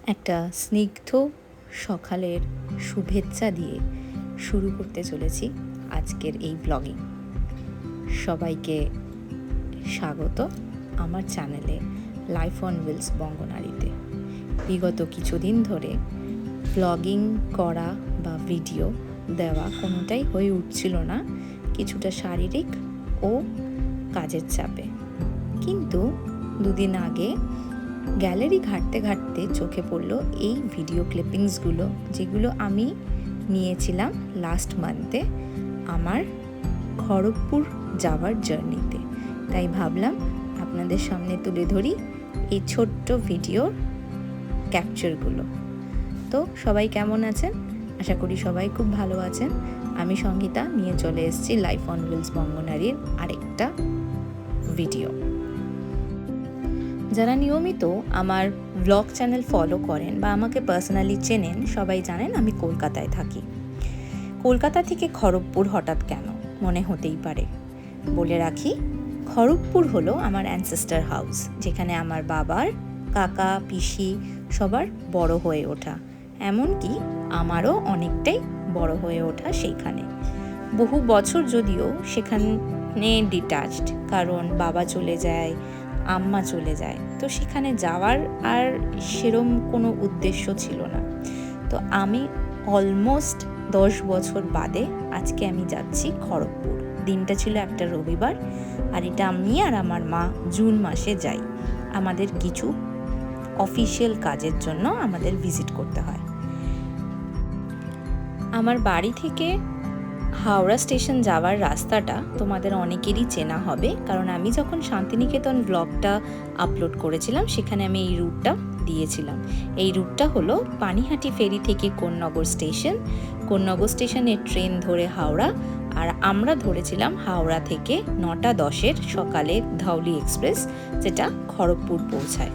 একটা স্নিগ্ধ সকালের শুভেচ্ছা দিয়ে শুরু করতে চলেছি আজকের এই ব্লগিং। সবাইকে স্বাগত আমার চ্যানেলে লাইফ অন হুইলস বঙ্গনারীতে। বিগত কিছুদিন ধরে ব্লগিং করা বা ভিডিও দেওয়া কোনোটাই হয়ে উঠছিল না, কিছুটা শারীরিক ও কাজের চাপে। কিন্তু দুদিন আগে গ্যালারি ঘাঁটতে ঘাঁটতে চোখে পড়লো এই ভিডিও ক্লিপিংসগুলো, যেগুলো আমি নিয়েছিলাম লাস্ট মান্থে আমার খড়গপুর যাওয়ার জার্নিতে। তাই ভাবলাম আপনাদের সামনে তুলে ধরি এই ছোট্ট ভিডিও ক্যাপচারগুলো। তো সবাই কেমন আছেন? আশা করি সবাই খুব ভালো আছেন। আমি সঙ্গীতা নিয়ে চলে এসেছি লাইফ অন হুইলস বঙ্গনারীর আরেকটা ভিডিও। যারা নিয়মিত আমার ব্লগ চ্যানেল ফলো করেন বা আমাকে পার্সোনালি চেনেন, সবাই জানেন আমি কলকাতায় থাকি। কলকাতা থেকে খড়গপুর হঠাৎ কেন মনে হতেই পারে। বলে রাখি, খড়গপুর হলো আমার অ্যানসেস্টার হাউস, যেখানে আমার বাবার কাকা পিসি সবার বড় হয়ে ওঠা, এমনকি আমারও অনেকটাই বড় হয়ে ওঠা সেইখানে। বহু বছর যদিও সেখানে ডিট্যাচড, কারণ বাবা চলে যায়, আম্মা চলে যায়, তো সেখানে যাওয়ার আর সেরম কোনো উদ্দেশ্য ছিল না। তো আমি অলমোস্ট 10 বছর বাদে আজকে আমি যাচ্ছি খড়গপুর। দিনটা ছিল একটা রবিবার, আর এটা আমি আর আমার মা জুন মাসে যাই। আমাদের কিছু অফিসিয়াল কাজের জন্য আমাদের ভিজিট করতে হয়। আমার বাড়ি থেকে হাওড়া স্টেশন যাওয়ার রাস্তাটা তোমাদের অনেকেরই চেনা হবে, কারণ আমি যখন শান্তিনিকেতন ব্লগটা আপলোড করেছিলাম সেখানে আমি এই রুটটা দিয়েছিলাম। এই রুটটা হলো পানিহাটি ফেরি থেকে কোন্নগর স্টেশন, কোন্নগর স্টেশনের ট্রেন ধরে হাওড়া, আর আমরা ধরেছিলাম হাওড়া থেকে 9:10 সকালে ধউলি এক্সপ্রেস, যেটা খড়গপুর পৌঁছায়।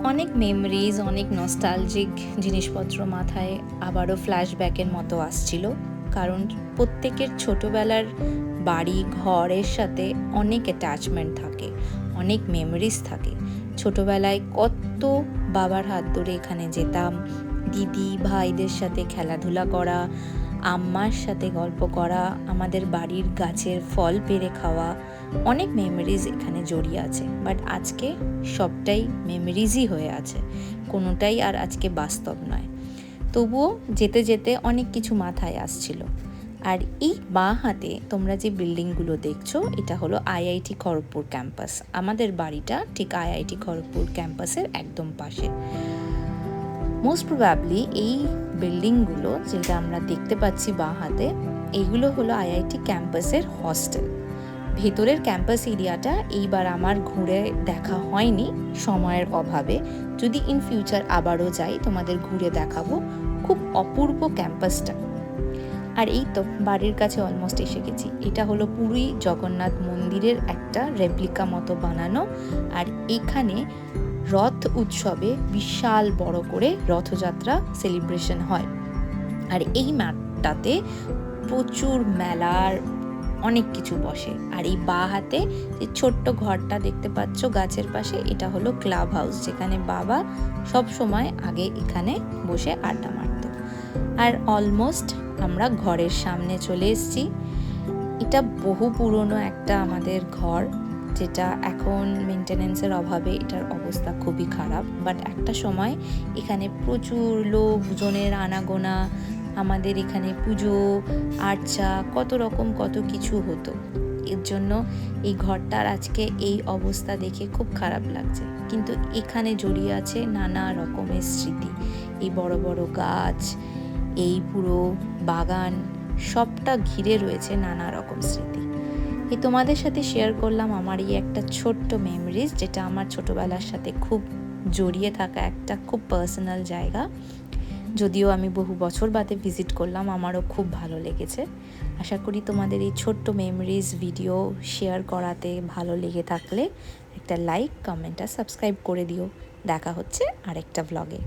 অনেক মেমরিজ, অনেক নস্টালজিক জিনিসপত্র মাথায় আবারও ফ্ল্যাশব্যাকের মতো আসছিল, কারণ প্রত্যেকের ছোটোবেলার বাড়ি ঘরের সাথে অনেক অ্যাটাচমেন্ট থাকে, অনেক মেমরিজ থাকে। ছোটোবেলায় কত বাবার হাত ধরে এখানে যেতাম, দিদি ভাইদের সাথে খেলাধুলা করা, আম্মার সাথে গল্প করা, আমাদের বাড়ির গাছের ফল পেড়ে খাওয়া, অনেক মেমোরিজ এখানে জড়িয়ে আছে। বাট আজকে সবটাই মেমোরিজই হয়ে আছে, কোনোটাই আর আজকে বাস্তব নয়। তবুও যেতে যেতে অনেক কিছু মাথায় আসছিল। আর এই বাঁ হাতে তোমরা যে বিল্ডিংগুলো দেখছো, এটা হলো আইআইটি খড়গপুর ক্যাম্পাস। আমাদের বাড়িটা ঠিক আইআইটি খড়গপুর ক্যাম্পাসের একদম পাশে। মোস্ট প্রবাবলি এই বিল্ডিংগুলো যেটা আমরা দেখতে পাচ্ছি বাঁ হাতে, এইগুলো হলো আইআইটি ক্যাম্পাসের হস্টেল। ভেতরের ক্যাম্পাস এরিয়াটা এইবার আমার ঘুরে দেখা হয়নি সময়ের অভাবে। যদি ইন ফিউচার আবারও যাই তোমাদের ঘুরে দেখাবো। খুব অপূর্ব ক্যাম্পাসটা। আর এই তো বাড়ির কাছে অলমোস্ট এসে গেছি। এটা হলো পুরী জগন্নাথ মন্দিরের একটা রেপ্লিকা মতো বানানো, আর এখানে রথ উৎসবে বিশাল বড় করে রথযাত্রা সেলিব্রেশন হয়। আর এই মাঠটাতে প্রচুর মেলার অনেক কিছু বসে। আর এই বাঁ হাতে যে ছোট্ট ঘরটা দেখতে পাচ্ছ গাছের পাশে, এটা হলো ক্লাব হাউস, যেখানে বাবা সব সময় আগে এখানে বসে আড্ডা মারত। আর অলমোস্ট আমরা ঘরের সামনে চলে এসেছি। এটা বহু পুরনো একটা আমাদের ঘর, যেটা এখন মেনটেনেন্সের অভাবে এটার অবস্থা খুবই খারাপ। বাট একটা সময় এখানে প্রচুর লোকজনের আনাগোনা, আমাদের এখানে পুজো আর্চা কত কিছু হতো। এর জন্য এই ঘরটার আজকে এই অবস্থা দেখে খুব খারাপ লাগছে, কিন্তু এখানে জড়িয়ে আছে নানা রকমের স্মৃতি। এই বড় বড় গাছ, এই পুরো বাগান, সবটা ঘিরে রয়েছে নানা রকম স্মৃতি। এই তোমাদের সাথে শেয়ার করলাম আমার এই একটা ছোট্ট মেমোরিজ, যেটা আমার ছোটোবেলার সাথে খুব জড়িয়ে থাকা একটা খুব পার্সোনাল জায়গা। যদিও আমি বহু বছর বাদে ভিজিট করলাম, আমারও খুব ভালো লেগেছে। আশা করি তোমাদের এই ছোট্ট মেমোরিজ ভিডিও শেয়ার করাতে ভালো লেগে থাকলে একটা লাইক, কমেন্ট আর সাবস্ক্রাইব করে দিও। দেখা হচ্ছে আরেকটা ব্লগে।